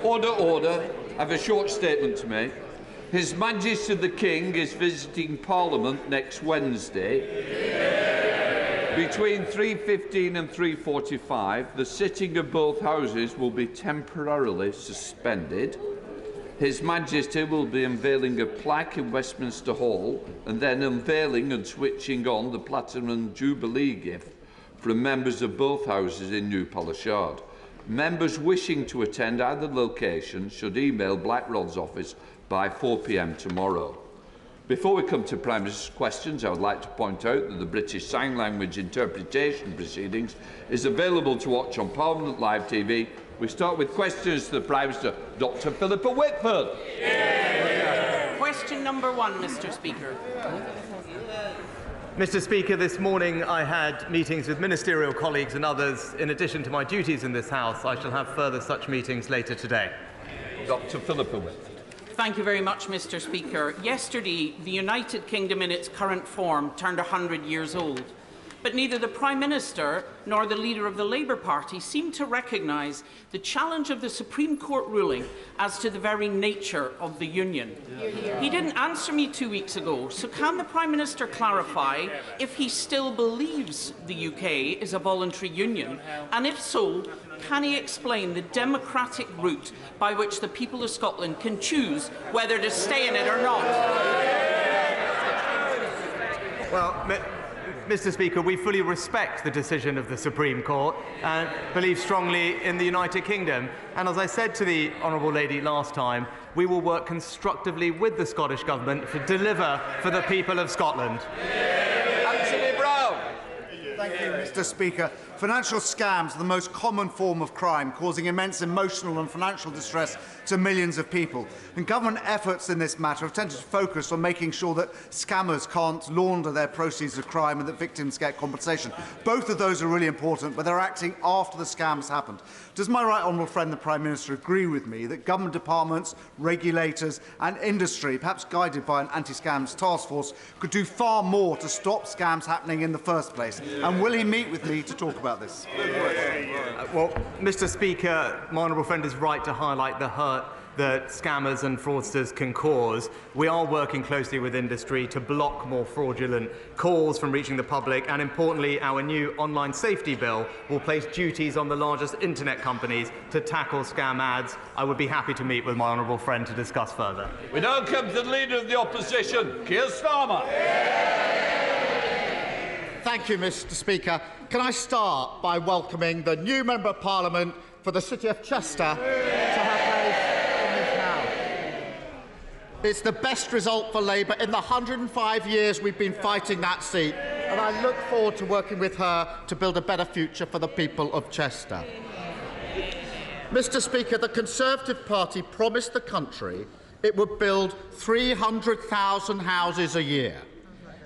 Order, order. I have a short statement to make. His Majesty the King is visiting Parliament next Wednesday. Between 3:15 and 3:45, the sitting of both houses will be temporarily suspended. His Majesty will be unveiling a plaque in Westminster Hall and then unveiling and switching on the Platinum Jubilee gift from members of both houses in New Palace Yard. Members wishing to attend either location should email Blackrod's office by 4 p.m. tomorrow. Before we come to Prime Minister's questions, I would like to point out that the British Sign Language interpretation proceedings is available to watch on Parliament Live TV. We start with questions to the Prime Minister, Dr. Philippa Whitford. Yeah. Question number 1, Mr. Speaker. Mr. Speaker, this morning I had meetings with ministerial colleagues and others. In addition to my duties in this House, I shall have further such meetings later today. Dr. Philippa Whitford. Thank you very much, Mr. Speaker. Yesterday, the United Kingdom in its current form turned 100 years old. But neither the Prime Minister nor the leader of the Labour Party seem to recognise the challenge of the Supreme Court ruling as to the very nature of the Union. He didn't answer me 2 weeks ago, so can the Prime Minister clarify if he still believes the UK is a voluntary union? And if so, can he explain the democratic route by which the people of Scotland can choose whether to stay in it or not? Well, Mr. Speaker, we fully respect the decision of the Supreme Court and believe strongly in the United Kingdom. And as I said to the Honourable Lady last time, we will work constructively with the Scottish Government to deliver for the people of Scotland. Anthony Brown. Thank you, Mr. Speaker. Financial scams are the most common form of crime, causing immense emotional and financial distress to millions of people. And government efforts in this matter have tended to focus on making sure that scammers can't launder their proceeds of crime and that victims get compensation. Both of those are really important, but they're acting after the scams happened. Does my right honourable friend, the Prime Minister, agree with me that government departments, regulators and industry, perhaps guided by an anti-scams task force, could do far more to stop scams happening in the first place? And will he meet with me to talk about this? Well, Mr. Speaker, my honourable friend is right to highlight the hurt that scammers and fraudsters can cause. We are working closely with industry to block more fraudulent calls from reaching the public, and importantly, our new online safety bill will place duties on the largest internet companies to tackle scam ads. I would be happy to meet with my honourable friend to discuss further. We now come to the Leader of the Opposition, Keir Starmer. Thank you, Mr. Speaker. Can I start by welcoming the new Member of Parliament for the City of Chester to her place in this House. It's the best result for Labour in the 105 years we've been fighting that seat, and I look forward to working with her to build a better future for the people of Chester. Mr. Speaker, the Conservative Party promised the country it would build 300,000 houses a year.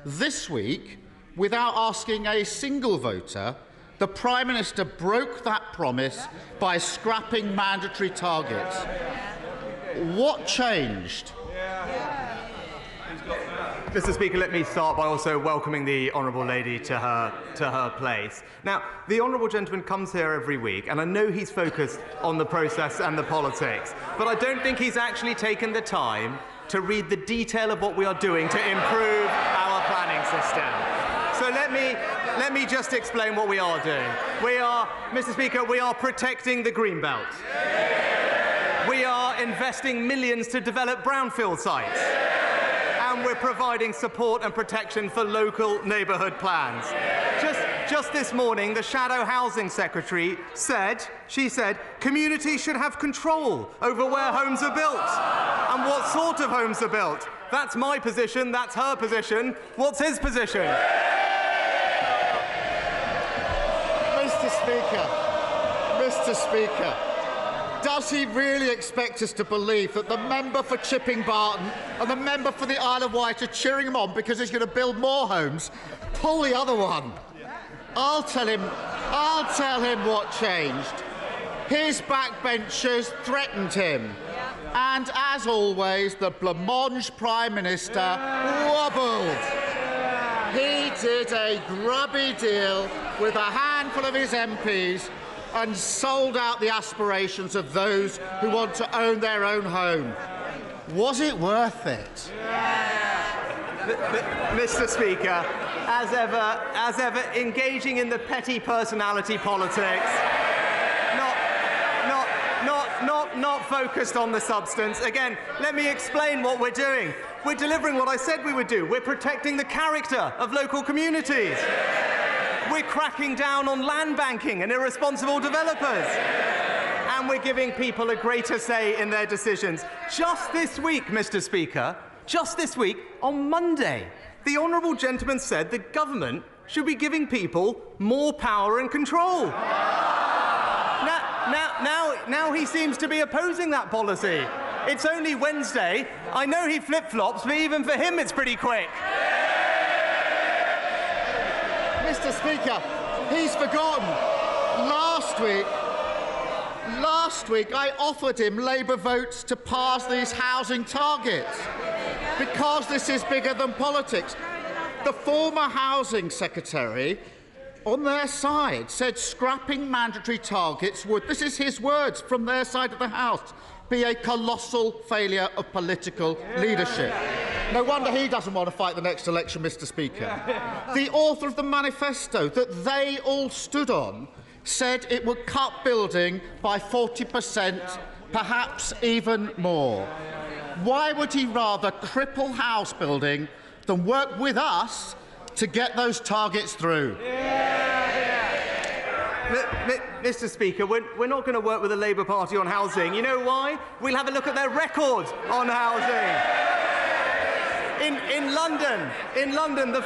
This week, without asking a single voter, the Prime Minister broke that promise by scrapping mandatory targets. What changed? Mr. Speaker, let me start by also welcoming the Honourable Lady to her place. Now, the Honourable Gentleman comes here every week, and I know he's focused on the process and the politics, but I don't think he's actually taken the time to read the detail of what we are doing to improve our planning system. So let me just explain what we are doing. Mr. Speaker, we are protecting the Greenbelt. We are investing millions to develop brownfield sites. And we're providing support and protection for local neighbourhood plans. Just this morning, the Shadow Housing Secretary said, communities should have control over where homes are built and what sort of homes are built. That's my position, that's her position. What's his position? Mr. Speaker, does he really expect us to believe that the member for Chipping Barton and the member for the Isle of Wight are cheering him on because he's going to build more homes? Pull the other one. I'll tell him what changed. His backbenchers threatened him. And as always, the blancmange Prime Minister wobbled. He did a grubby deal with a handful of his MPs and sold out the aspirations of those who want to own their own home. Was it worth it? Mr. Speaker, as ever, engaging in the petty personality politics, not focused on the substance. Again, let me explain what we're doing. We're delivering what I said we would do. We're protecting the character of local communities. We're cracking down on land banking and irresponsible developers. And we're giving people a greater say in their decisions. Just this week, Mr. Speaker, just this week, on Monday, the honourable gentleman said the government should be giving people more power and control. Now he seems to be opposing that policy. It's only Wednesday. I know he flip-flops, but even for him it's pretty quick. Mr. Speaker, he's forgotten. Last week I offered him Labour votes to pass these housing targets because this is bigger than politics. The former Housing Secretary on their side said scrapping mandatory targets would, this is his words from their side of the House, be a colossal failure of political leadership. No wonder he doesn't want to fight the next election, Mr. Speaker. The author of the manifesto that they all stood on said it would cut building by 40%, perhaps even more. Why would he rather cripple house building than work with us to get those targets through? Mr. Speaker, we're not going to work with the Labour Party on housing. You know why? We'll have a look at their record on housing. In London, the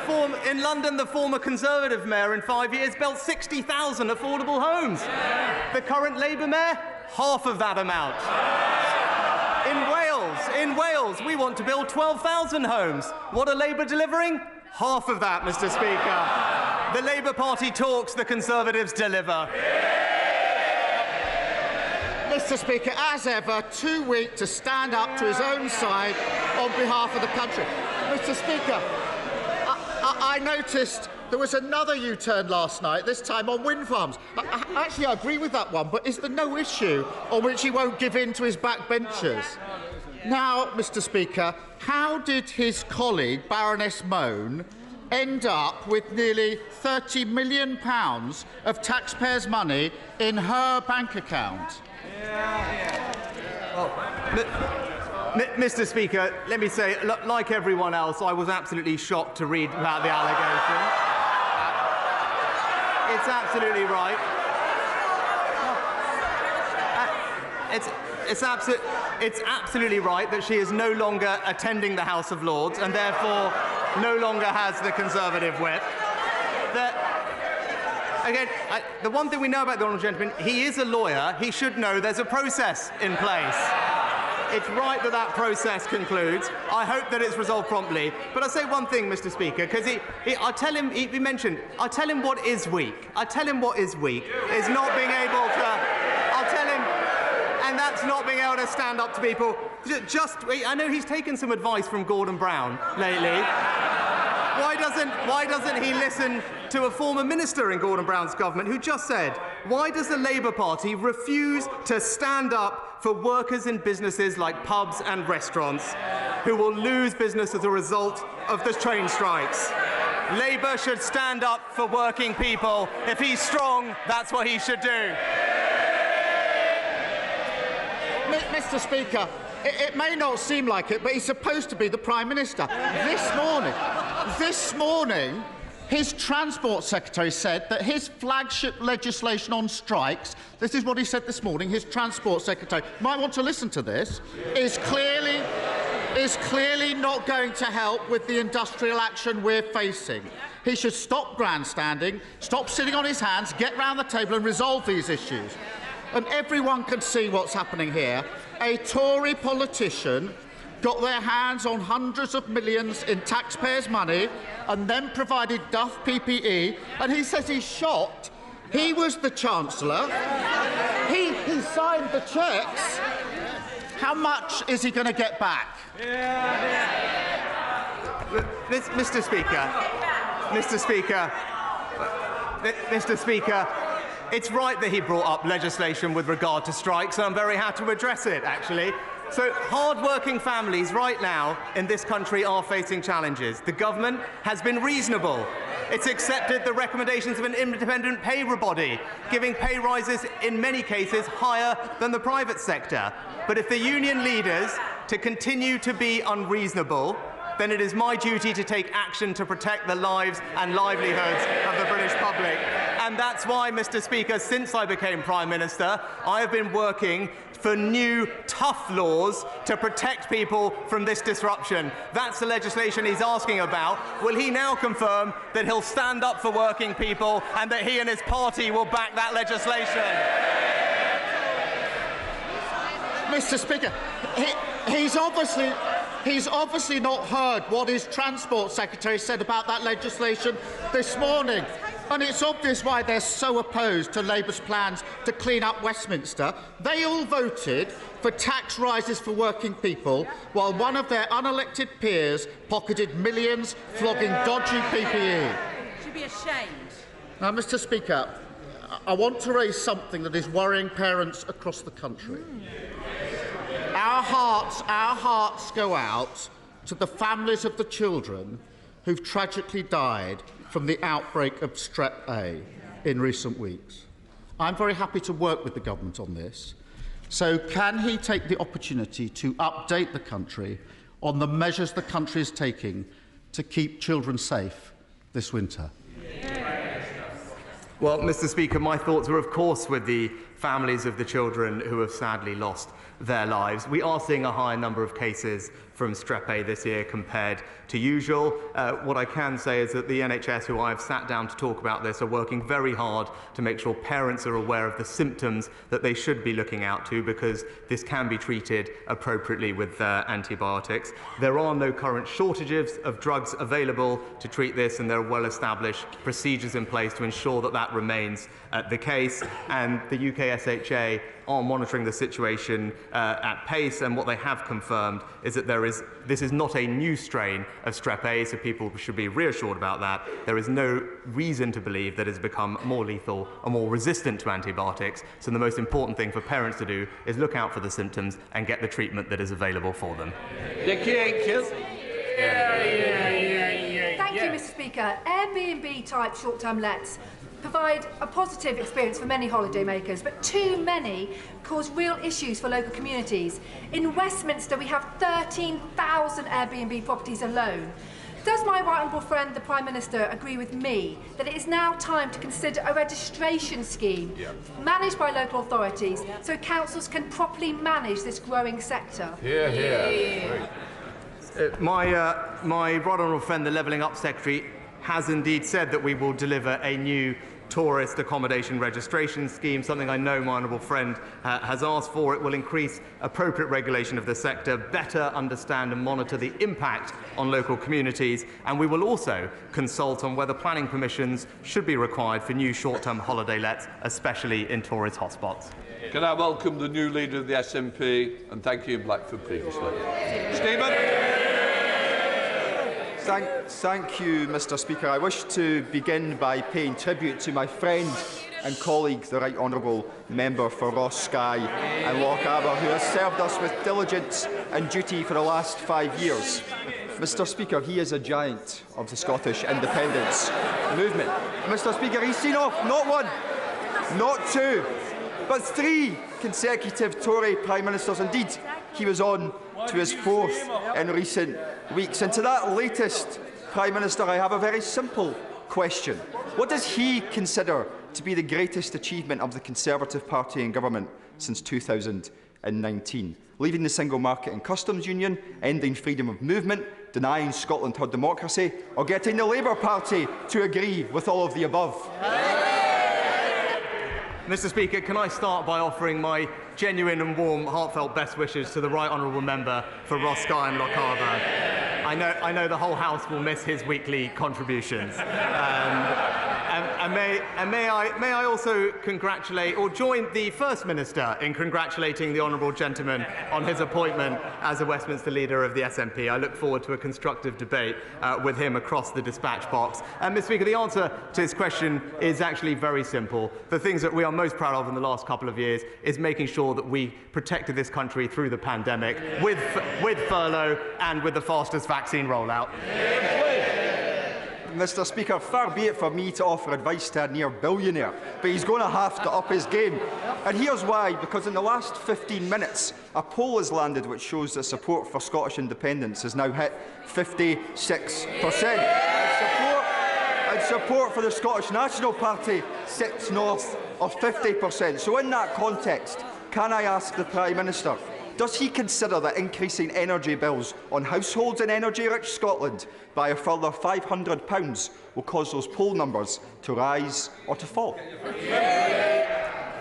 former Conservative mayor in 5 years built 60,000 affordable homes. The current Labour mayor, half of that amount. In Wales, we want to build 12,000 homes. What are Labour delivering? Half of that, Mr. Speaker. The Labour Party talks, the Conservatives deliver. Mr. Speaker, as ever, too weak to stand up to his own side on behalf of the country. Mr. Speaker, I noticed there was another U-turn last night, this time on wind farms. Actually, I agree with that one, but is there no issue on which he won't give in to his backbenchers? Now, Mr. Speaker, how did his colleague, Baroness Mone, end up with nearly £30 million of taxpayers' money in her bank account? Well, Mr. Speaker, let me say, like everyone else, I was absolutely shocked to read about the allegation. It's absolutely right. It's absolutely right that she is no longer attending the House of Lords and therefore no longer has the Conservative whip. The one thing we know about the honourable gentleman, he is a lawyer. He should know there's a process in place. It's right that that process concludes. I hope that it's resolved promptly. But I'll say one thing, Mr. Speaker, because I tell him what is weak. I tell him what is weak is not being able to. I'll tell him, and that's not being able to stand up to people. I know he's taken some advice from Gordon Brown lately. Why doesn't he listen to a former minister in Gordon Brown's government who just said, why does the Labour Party refuse to stand up for workers in businesses like pubs and restaurants who will lose business as a result of the train strikes? Labour should stand up for working people. If he's strong, that's what he should do. Mr. Speaker, it may not seem like it, but he's supposed to be the Prime Minister. This morning, his Transport Secretary said that his flagship legislation on strikes, this is what he said this morning, his Transport Secretary, might want to listen to this, is clearly not going to help with the industrial action we're facing. He should stop grandstanding, stop sitting on his hands, get round the table and resolve these issues. And everyone can see what's happening here. A Tory politician got their hands on hundreds of millions in taxpayers' money and then provided Duff PPE, and he says he's shocked. He was the Chancellor. He signed the cheques. How much is he going to get back? Mr. Speaker, It's right that he brought up legislation with regard to strikes, and I'm very happy to address it, actually. So hard-working families right now in this country are facing challenges. The government has been reasonable. It's accepted the recommendations of an independent pay body, giving pay rises in many cases higher than the private sector. But if the union leaders to continue to be unreasonable, then it is my duty to take action to protect the lives and livelihoods of the British public. And that's why, Mr. Speaker, since I became Prime Minister, I have been working for new, tough laws to protect people from this disruption. That's the legislation he's asking about. Will he now confirm that he'll stand up for working people and that he and his party will back that legislation? Mr. Speaker, he's obviously not heard what his Transport Secretary said about that legislation this morning. And it's obvious why they're so opposed to Labour's plans to clean up Westminster. They all voted for tax rises for working people, while one of their unelected peers pocketed millions flogging dodgy PPE. Should be ashamed. Now, Mr. Speaker, I want to raise something that is worrying parents across the country. Our hearts go out to the families of the children who've tragically died from the outbreak of Strep A in recent weeks. I'm very happy to work with the government on this. So can he take the opportunity to update the country on the measures the country is taking to keep children safe this winter? Well, Mr. Speaker, my thoughts are, of course, with the families of the children who have sadly lost their lives. We are seeing a higher number of cases from Strep A this year compared to usual. What I can say is that the NHS, who I have sat down to talk about this, are working very hard to make sure parents are aware of the symptoms that they should be looking out to, because this can be treated appropriately with antibiotics. There are no current shortages of drugs available to treat this, and there are well-established procedures in place to ensure that that remains the case. And the UK SHA are monitoring the situation at pace, and what they have confirmed is that this is not a new strain of Strep A, so people should be reassured about that. There is no reason to believe that it has become more lethal or more resistant to antibiotics, so the most important thing for parents to do is look out for the symptoms and get the treatment that is available for them. Thank you, Mr. Speaker. Airbnb-type short-term lets provide a positive experience for many holidaymakers, but too many cause real issues for local communities. In Westminster, we have 13,000 Airbnb properties alone. Does my right honourable friend, the Prime Minister, agree with me that it is now time to consider a registration scheme managed by local authorities so councils can properly manage this growing sector? My right honourable friend, the Levelling Up Secretary, has indeed said that we will deliver a new tourist accommodation registration scheme, something I know my honourable friend has asked for. It will increase appropriate regulation of the sector, better understand and monitor the impact on local communities, and we will also consult on whether planning permissions should be required for new short-term holiday lets, especially in tourist hotspots. Can I welcome the new leader of the SNP and thank Ian Blackford previously. Stephen? Thank you, Mr. Speaker. I wish to begin by paying tribute to my friend and colleague, the Right Honourable Member for Ross Skye and Loch Aber, who has served us with diligence and duty for the last 5 years. Mr. Speaker, he is a giant of the Scottish independence movement. Mr. Speaker, he's seen off not one, not two, but 3 consecutive Tory Prime Ministers. Indeed, he was on to his 4th in recent weeks. And to that latest Prime Minister, I have a very simple question. What does he consider to be the greatest achievement of the Conservative Party in government since 2019? Leaving the single market and customs union, ending freedom of movement, denying Scotland her democracy, or getting the Labour Party to agree with all of the above? Mr. Speaker, can I start by offering my genuine and warm, heartfelt best wishes to the Right Honourable Member for Ross Skye and Loch Aber. I know the whole House will miss his weekly contributions. And may I also congratulate or join the First Minister in congratulating the honourable gentleman on his appointment as a Westminster leader of the SNP. I look forward to a constructive debate with him across the dispatch box. And Mr. Speaker, the answer to his question is actually very simple. The things that we are most proud of in the last couple of years is making sure that we protected this country through the pandemic with furlough and with the fastest vaccine rollout. Mr. Speaker, far be it for me to offer advice to a near billionaire, but he's going to have to up his game. And here's why, because in the last 15 minutes, a poll has landed which shows that support for Scottish independence has now hit 56%. And support for the Scottish National Party sits north of 50%. So in that context, can I ask the Prime Minister, does he consider that increasing energy bills on households in energy-rich Scotland by a further £500 will cause those poll numbers to rise or to fall?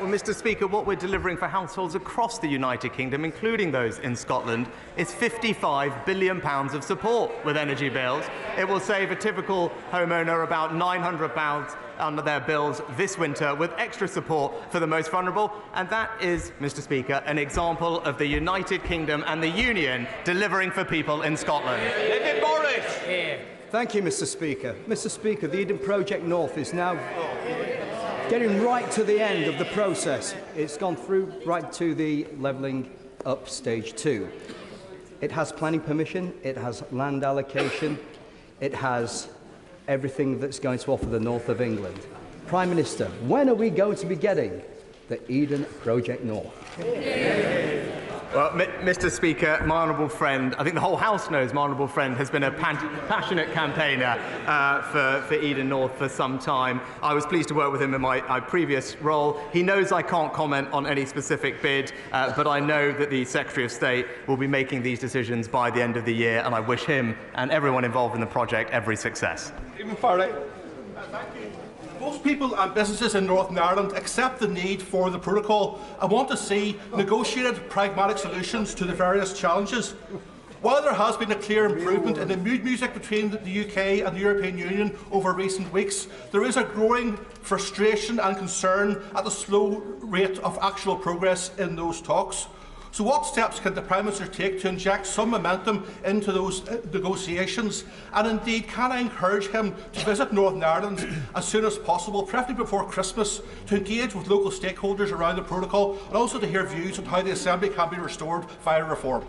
Well, Mr. Speaker, what we're delivering for households across the United Kingdom, including those in Scotland, is £55 billion of support with energy bills. It will save a typical homeowner about £900 under their bills this winter, with extra support for the most vulnerable. And that is, Mr. Speaker, an example of the United Kingdom and the Union delivering for people in Scotland. David Morris. Thank you, Mr. Speaker. Mr. Speaker, the Eden Project North is now getting right to the end of the process. It's gone through right to the levelling up stage 2. It has planning permission, it has land allocation, it has everything that's going to offer the north of England. Prime Minister, when are we going to be getting the Eden Project North? Well, Mr. Speaker, my honourable friend, I think the whole House knows my honourable friend has been a passionate campaigner for Eden North for some time. I was pleased to work with him in my previous role. He knows I can't comment on any specific bid, but I know that the Secretary of State will be making these decisions by the end of the year, and I wish him and everyone involved in the project every success. Most people and businesses in Northern Ireland accept the need for the protocol and want to see negotiated, pragmatic solutions to the various challenges. While there has been a clear improvement in the mood music between the UK and the European Union over recent weeks, there is a growing frustration and concern at the slow rate of actual progress in those talks. So what steps can the Prime Minister take to inject some momentum into those negotiations? And indeed, can I encourage him to visit Northern Ireland as soon as possible, preferably before Christmas, to engage with local stakeholders around the protocol and also to hear views on how the Assembly can be restored via reform?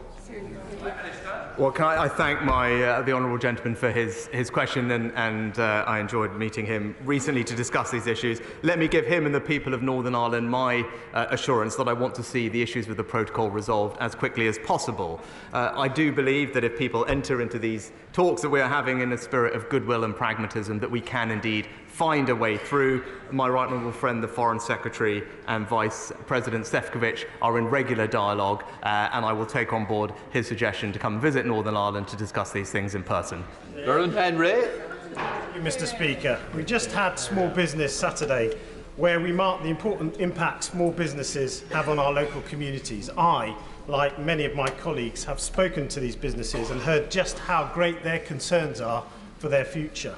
Well, can I thank the honourable gentleman for his question, and I enjoyed meeting him recently to discuss these issues. Let me give him and the people of Northern Ireland my assurance that I want to see the issues with the protocol resolved as quickly as possible. I do believe that if people enter into these talks that we are having in a spirit of goodwill and pragmatism, that we can indeed find a way through. My right honourable friend, the Foreign Secretary and Vice President Sefcovic, are in regular dialogue, and I will take on board his suggestion to come visit Northern Ireland to discuss these things in person. Baron Henry. Thank you, Mr. Speaker. We just had Small Business Saturday, where we marked the important impact small businesses have on our local communities. I, like many of my colleagues, have spoken to these businesses and heard just how great their concerns are for their future.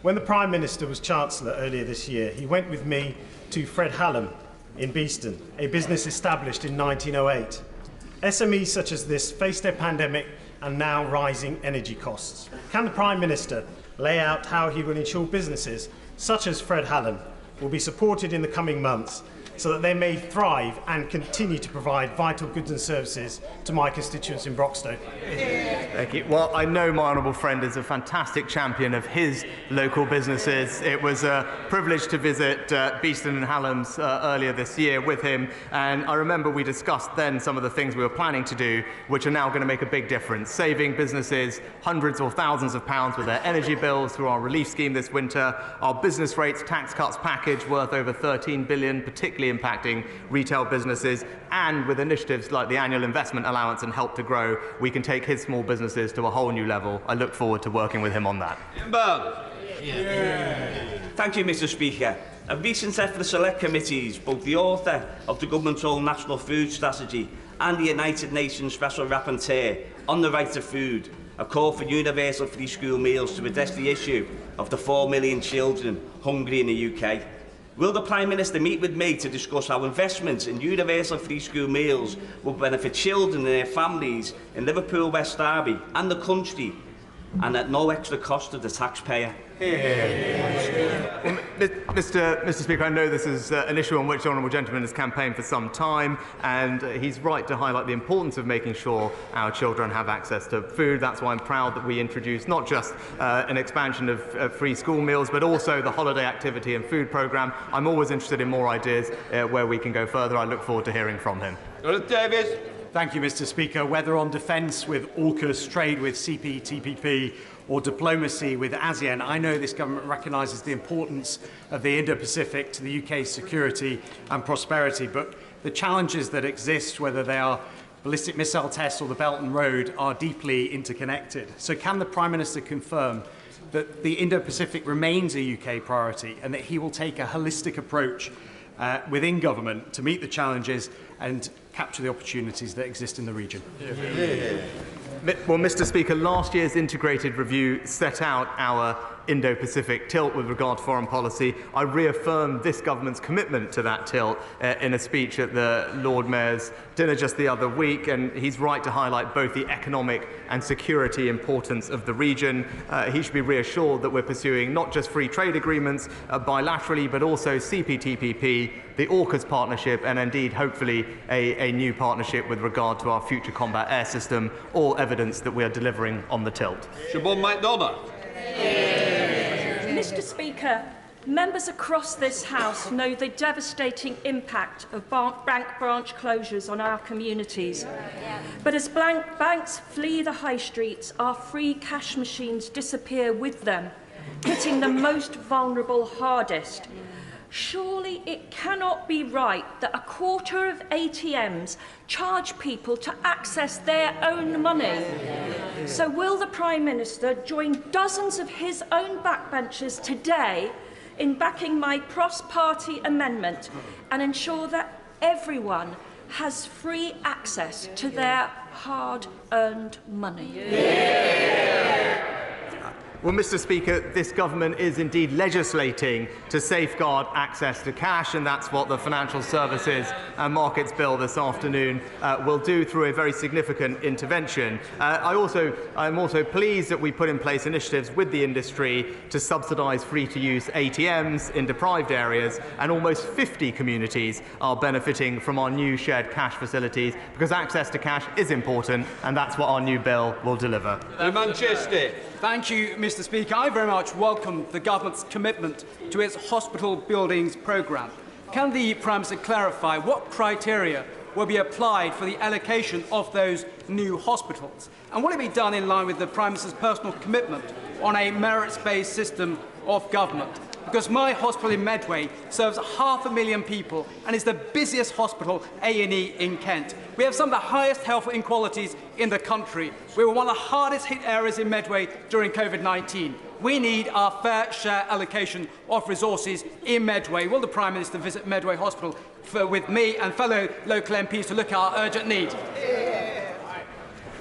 When the Prime Minister was Chancellor earlier this year, he went with me to Fred Hallam in Beeston, a business established in 1908. SMEs such as this faced a pandemic and now rising energy costs. Can the Prime Minister lay out how he will ensure businesses such as Fred Hallam will be supported in the coming months so that they may thrive and continue to provide vital goods and services to my constituents in Broxton? Thank you. Well, I know my honourable friend is a fantastic champion of his local businesses. It was a privilege to visit Beeston and Hallam's earlier this year with him, and I remember we discussed then some of the things we were planning to do, which are now going to make a big difference, saving businesses hundreds or thousands of pounds with their energy bills through our relief scheme this winter, our business rates tax cuts package worth over £13 billion, particularly impacting retail businesses, and with initiatives like the annual investment allowance and help to grow, we can take his small businesses to a whole new level. I look forward to working with him on that. Thank you, Mr. Speaker. I've recently set for the Select Committees, both the author of the Government's own National Food Strategy and the United Nations Special Rapporteur on the right to food, a call for universal free school meals to address the issue of the 4 million children hungry in the UK. Will the Prime Minister meet with me to discuss how investments in universal free school meals will benefit children and their families in Liverpool, West Derby and the country, and at no extra cost to the taxpayer? Well, Mr. Speaker, I know this is an issue on which the honourable gentleman has campaigned for some time, and he's right to highlight the importance of making sure our children have access to food. That's why I'm proud that we introduced not just an expansion of free school meals, but also the holiday activity and food programme. I'm always interested in more ideas where we can go further. I look forward to hearing from him. Davies. Thank you, Mr. Speaker. Whether on defence with AUKUS, trade with CPTPP, or diplomacy with ASEAN, I know this government recognises the importance of the Indo-Pacific to the UK's security and prosperity, but the challenges that exist, whether they are ballistic missile tests or the Belt and Road, are deeply interconnected. So can the Prime Minister confirm that the Indo-Pacific remains a UK priority and that he will take a holistic approach within government to meet the challenges and capture the opportunities that exist in the region? Well, Mr. Speaker, last year's integrated review set out our Indo-Pacific tilt with regard to foreign policy. I reaffirmed this government's commitment to that tilt in a speech at the Lord Mayor's dinner just the other week, and he's right to highlight both the economic and security importance of the region. He should be reassured that we're pursuing not just free trade agreements bilaterally, but also CPTPP, the AUKUS partnership, and indeed, hopefully, a new partnership with regard to our future combat air system, all evidence that we are delivering on the tilt. Siobhan MacDonald. Mr. Speaker, members across this House know the devastating impact of bank branch closures on our communities. But as banks flee the high streets, our free cash machines disappear with them, hitting the most vulnerable hardest. Surely it cannot be right that a quarter of ATMs charge people to access their own money. So will the Prime Minister join dozens of his own backbenchers today in backing my cross-party amendment and ensure that everyone has free access to their hard-earned money? Well, Mr. Speaker, this government is indeed legislating to safeguard access to cash, and that's what the Financial Services and Markets Bill this afternoon will do through a very significant intervention. I'm also pleased that we put in place initiatives with the industry to subsidise free-to-use ATMs in deprived areas, and almost 50 communities are benefiting from our new shared cash facilities, because access to cash is important, and that's what our new bill will deliver. Manchester. Thank you, Mr. Speaker. I very much welcome the government's commitment to its hospital buildings programme. Can the Prime Minister clarify what criteria will be applied for the allocation of those new hospitals? And will it be done in line with the Prime Minister's personal commitment on a merits-based system of government? Because my hospital in Medway serves 500,000 people and is the busiest hospital A&E in Kent. We have some of the highest health inequalities in the country. We were one of the hardest hit areas in Medway during COVID-19. We need our fair share allocation of resources in Medway. Will the Prime Minister visit Medway Hospital with me and fellow local MPs to look at our urgent need?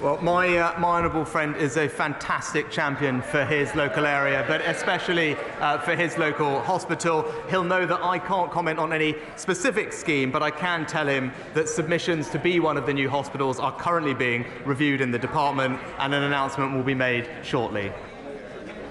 Well, my honourable friend is a fantastic champion for his local area, but especially for his local hospital. He'll know that I can't comment on any specific scheme, but I can tell him that submissions to be one of the new hospitals are currently being reviewed in the department, and an announcement will be made shortly.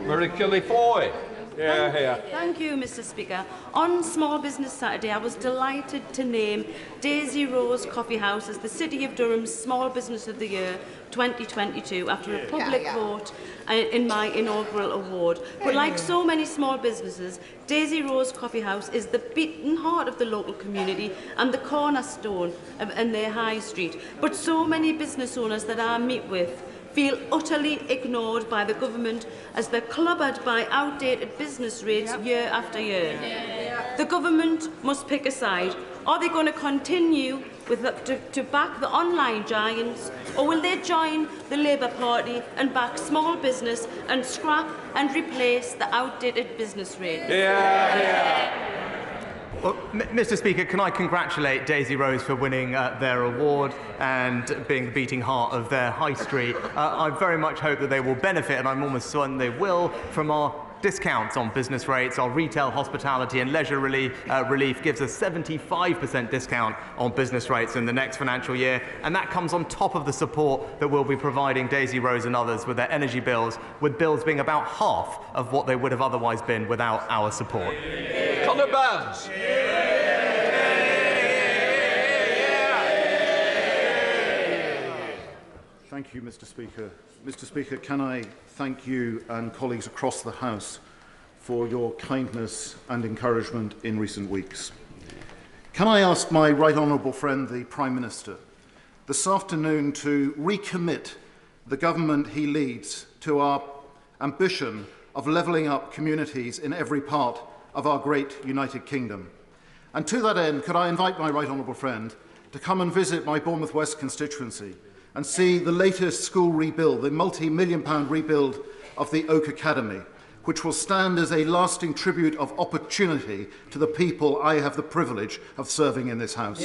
Marie Foy. Thank you, Mr. Speaker. On Small Business Saturday, I was delighted to name Daisy Rose Coffee House as the City of Durham's Small Business of the Year 2022 after a public vote in my inaugural award. But like so many small businesses, Daisy Rose Coffee House is the beating heart of the local community and the cornerstone in their high street. But so many business owners that I meet with feel utterly ignored by the government as they're clobbered by outdated business rates year after year. The government must pick a side. Are they going to continue to back the online giants, or will they join the Labour Party and back small business and scrap and replace the outdated business rates? Well, Mr. Speaker, can I congratulate Daisy Rose for winning their award and being the beating heart of their high street. I very much hope that they will benefit, and I'm almost certain they will, from our discounts on business rates. Our retail, hospitality and leisure relief gives a 75% discount on business rates in the next financial year, and that comes on top of the support that we'll be providing Daisy Rose and others with their energy bills, with bills being about half of what they would have otherwise been without our support. Conor Barnes. Thank you, Mr. Speaker. Mr. Speaker, can I thank you and colleagues across the House for your kindness and encouragement in recent weeks. Can I ask my right honourable friend, the Prime Minister, this afternoon to recommit the government he leads to our ambition of levelling up communities in every part of our great United Kingdom? And to that end, could I invite my right honourable friend to come and visit my Bournemouth West constituency and see the latest school rebuild, the multi-million-pound rebuild of the Oak Academy, which will stand as a lasting tribute of opportunity to the people I have the privilege of serving in this House.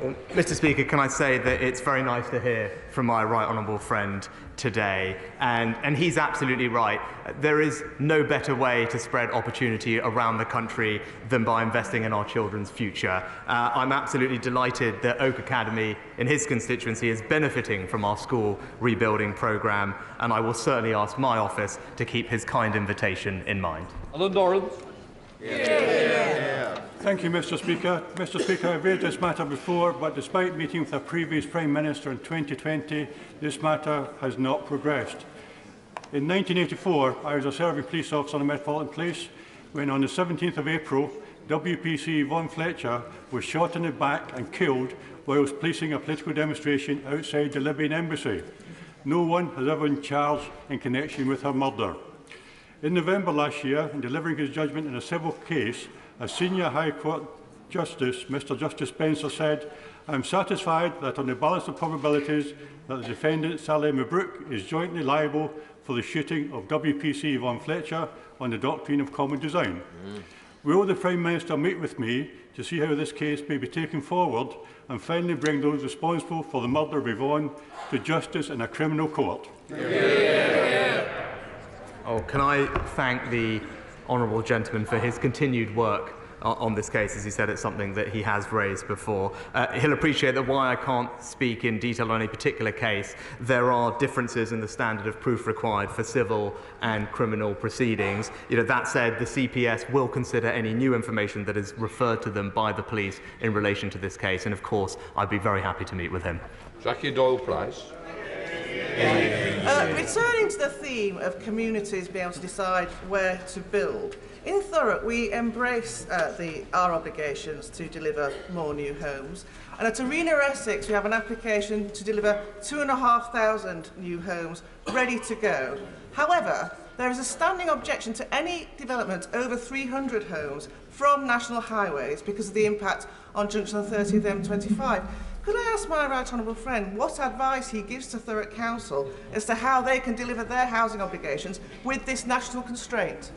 Well, Mr. Speaker, can I say that it's very nice to hear from my right honourable friend today, and he's absolutely right. There is no better way to spread opportunity around the country than by investing in our children's future. I'm absolutely delighted that Oak Academy in his constituency is benefiting from our school rebuilding programme, and I will certainly ask my office to keep his kind invitation in mind. Alan Doran. Thank you, Mr. Speaker. Mr. Speaker, I've raised this matter before, but despite meeting with a previous Prime Minister in 2020, this matter has not progressed. In 1984, I was a serving police officer on the Metropolitan Police when, on the 17th of April, WPC Yvonne Fletcher was shot in the back and killed whilst policing a political demonstration outside the Libyan embassy. No one has ever been charged in connection with her murder. In November last year, in delivering his judgment in a civil case, a senior High Court Justice, Mr. Justice Spencer, said, "I am satisfied that on the balance of probabilities that the defendant, Saleh Mabrouk, is jointly liable for the shooting of WPC Yvonne Fletcher on the doctrine of common design." Will the Prime Minister meet with me to see how this case may be taken forward and finally bring those responsible for the murder of Yvonne to justice in a criminal court? Oh, can I thank the honourable gentleman for his continued work on this case. As he said, it's something that he has raised before. He'll appreciate that while I can't speak in detail on any particular case, there are differences in the standard of proof required for civil and criminal proceedings. That said, the CPS will consider any new information that is referred to them by the police in relation to this case, and of course, I'd be very happy to meet with him. Jackie Doyle-Price. Returning to the theme of communities being able to decide where to build, in Thurrock we embrace our obligations to deliver more new homes, and at Arena Essex we have an application to deliver 2,500 new homes ready to go. However, there is a standing objection to any development over 300 homes from National Highways because of the impact on junction 30 of the M25. Could I ask my right honourable friend what advice he gives to Thurrock Council as to how they can deliver their housing obligations with this national constraint?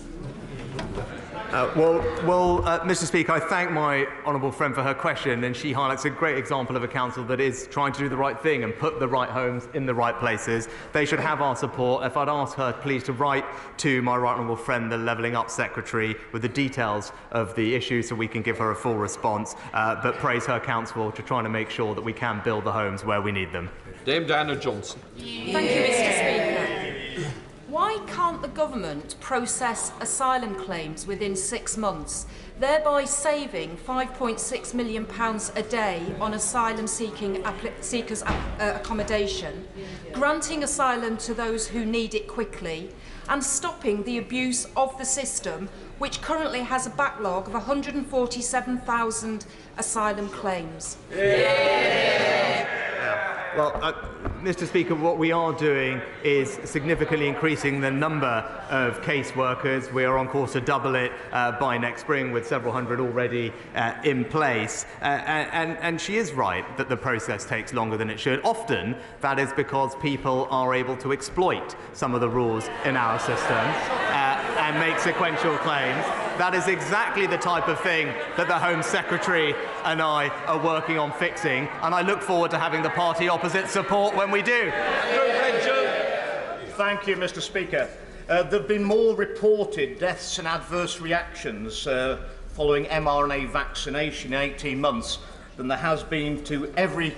Mr. Speaker, I thank my honourable friend for her question, and she highlights a great example of a council that is trying to do the right thing and put the right homes in the right places. They should have our support. If I'd ask her, please, to write to my right honourable friend, the Levelling Up Secretary, with the details of the issue so we can give her a full response, but praise her council to trying to make sure that we can build the homes where we need them. Dame Diana Johnson. Thank you, Mr. Speaker. Why can't the government process asylum claims within 6 months, thereby saving £5.6 million a day on asylum seekers' accommodation, granting asylum to those who need it quickly, and stopping the abuse of the system, which currently has a backlog of 147,000 asylum claims? Mr. Speaker, what we are doing is significantly increasing the number of caseworkers. We are on course to double it by next spring, with several hundred already in place. And she is right that the process takes longer than it should. Often, that is because people are able to exploit some of the rules in our system and make sequential claims. that is exactly the type of thing that the Home Secretary and I are working on fixing, and I look forward to having the party opposite support when we do. Thank you, Mr. Speaker. There have been more reported deaths and adverse reactions following mRNA vaccination in 18 months than there has been to every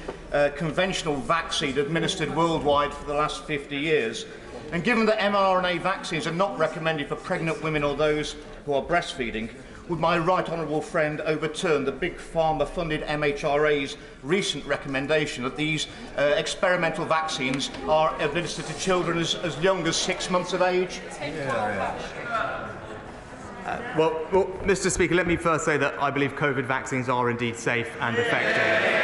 conventional vaccine administered worldwide for the last 50 years. And given that mRNA vaccines are not recommended for pregnant women or those who are breastfeeding, would my right honourable friend overturn the Big Pharma-funded MHRA's recent recommendation that these experimental vaccines are administered to children as young as 6 months of age? Well, Mr. Speaker, let me first say that I believe COVID vaccines are indeed safe and effective.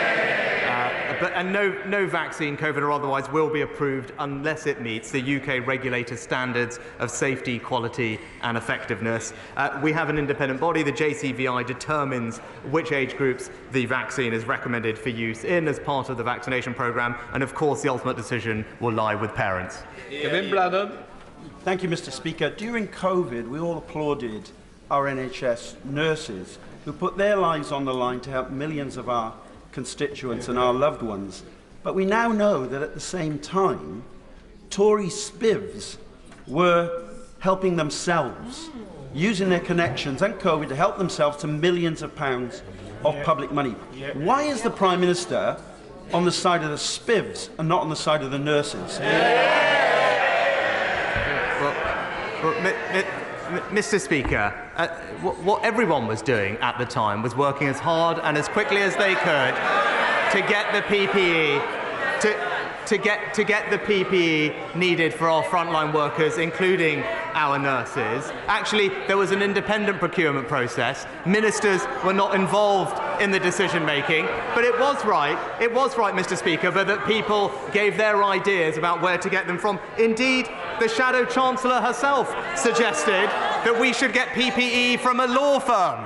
And no vaccine, COVID or otherwise, will be approved unless it meets the UK regulator standards of safety, quality and effectiveness. We have an independent body. The JCVI determines which age groups the vaccine is recommended for use in as part of the vaccination programme, and of course the ultimate decision will lie with parents. Kevin Brannan. Thank you, Mr. Speaker. During COVID, we all applauded our NHS nurses who put their lives on the line to help millions of our constituents and our loved ones. But we now know that at the same time, Tory spivs were helping themselves, using their connections and COVID to help themselves to millions of pounds of public money. Why is the Prime Minister on the side of the spivs and not on the side of the nurses? Mr. Speaker, what everyone was doing at the time was working as hard and as quickly as they could to get the PPE to get the PPE needed for our frontline workers, including our nurses. Actually, there was an independent procurement process. Ministers were not involved in the decision-making, but it was right, Mr. Speaker, but that people gave their ideas about where to get them from. Indeed, the Shadow Chancellor herself suggested that we should get PPE from a law firm.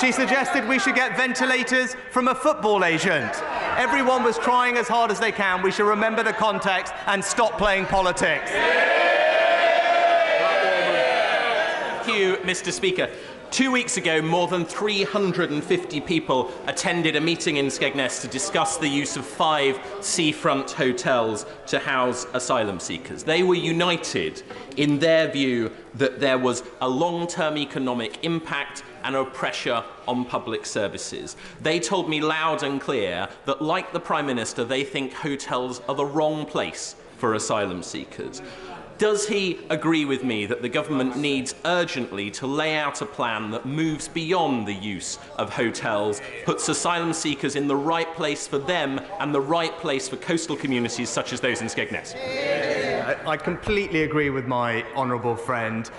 She suggested we should get ventilators from a football agent. Everyone was trying as hard as they can. We should remember the context and stop playing politics. Thank you, Mr. Speaker. 2 weeks ago, more than 350 people attended a meeting in Skegness to discuss the use of 5 seafront hotels to house asylum seekers. They were united in their view that there was a long-term economic impact and a pressure on public services. They told me loud and clear that, like the Prime Minister, they think hotels are the wrong place for asylum seekers. Does he agree with me that the government needs urgently to lay out a plan that moves beyond the use of hotels, puts asylum seekers in the right place for them and the right place for coastal communities such as those in Skegness? I completely agree with my honourable friend.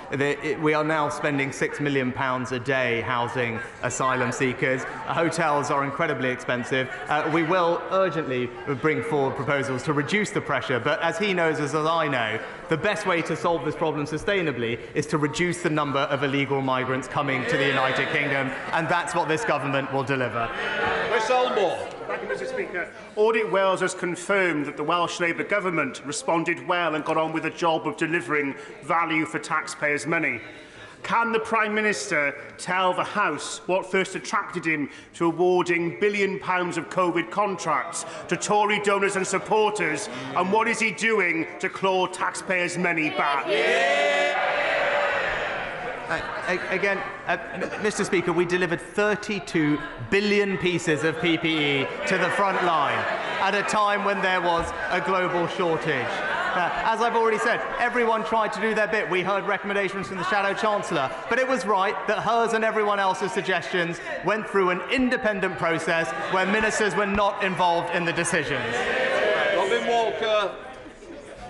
We are now spending £6 million a day housing asylum seekers. Hotels are incredibly expensive. We will urgently bring forward proposals to reduce the pressure, but as he knows, as I know, the best way to solve this problem sustainably is to reduce the number of illegal migrants coming to the United Kingdom, and that's what this government will deliver. Chris Elmore. Thank you, Mr. Speaker. Audit Wales has confirmed that the Welsh Labour government responded well and got on with the job of delivering value for taxpayers' money. Can the Prime Minister tell the House what first attracted him to awarding £1 billion of COVID contracts to Tory donors and supporters, and what is he doing to claw taxpayers' money back? Again, Mr. Speaker, we delivered 32 billion pieces of PPE to the front line at a time when there was a global shortage. As I've already said, everyone tried to do their bit. We heard recommendations from the Shadow Chancellor, but it was right that hers and everyone else's suggestions went through an independent process where ministers were not involved in the decisions. Robin Walker.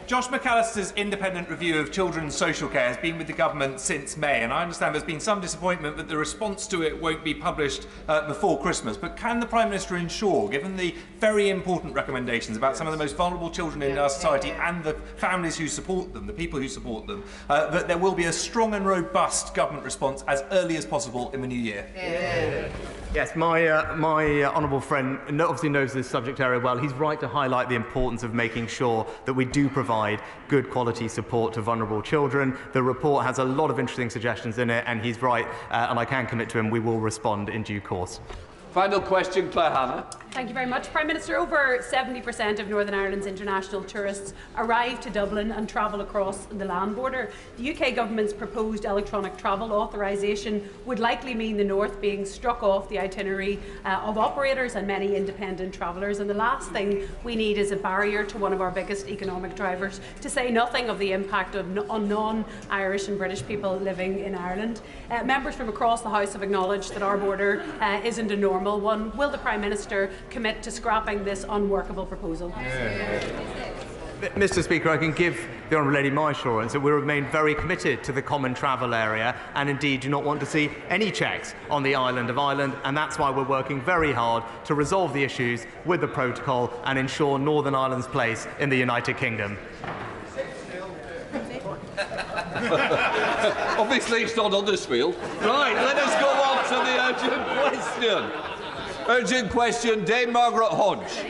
Josh McAllister's independent review of children's social care has been with the government since May, and I understand there's been some disappointment that the response to it won't be published before Christmas. But can the Prime Minister ensure, given the very important recommendations about some of the most vulnerable children in our society and the families who support them, the people who support them, that there will be a strong and robust government response as early as possible in the new year? Yes, my honourable friend obviously knows this subject area well. He's right to highlight the importance of making sure that we do provide good quality support to vulnerable children. The report has a lot of interesting suggestions in it, and he's right, and I can commit to him, we will respond in due course. Final question, Claire Hannah. Thank you very much. Prime Minister, over 70% of Northern Ireland's international tourists arrive to Dublin and travel across the land border. The UK Government's proposed electronic travel authorisation would likely mean the North being struck off the itinerary of operators and many independent travellers. And the last thing we need is a barrier to one of our biggest economic drivers, to say nothing of the impact on non-Irish and British people living in Ireland. Members from across the House have acknowledged that our border isn't a normal one. Will the Prime Minister commit to scrapping this unworkable proposal? Mr. Speaker, I can give the Honourable Lady my assurance that we remain very committed to the common travel area and indeed do not want to see any checks on the island of Ireland, and that's why we're working very hard to resolve the issues with the protocol and ensure Northern Ireland's place in the United Kingdom. Obviously, it's not on this wheel. Right, let us go on to the urgent question. Urgent question, Dame Margaret Hodge.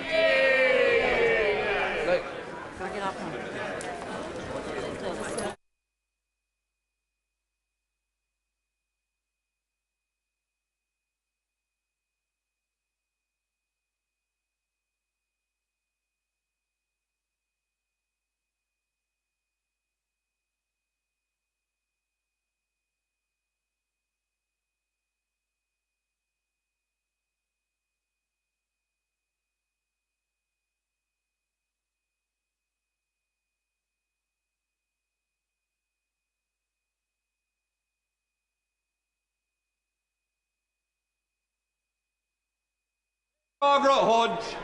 Margaret Hodge.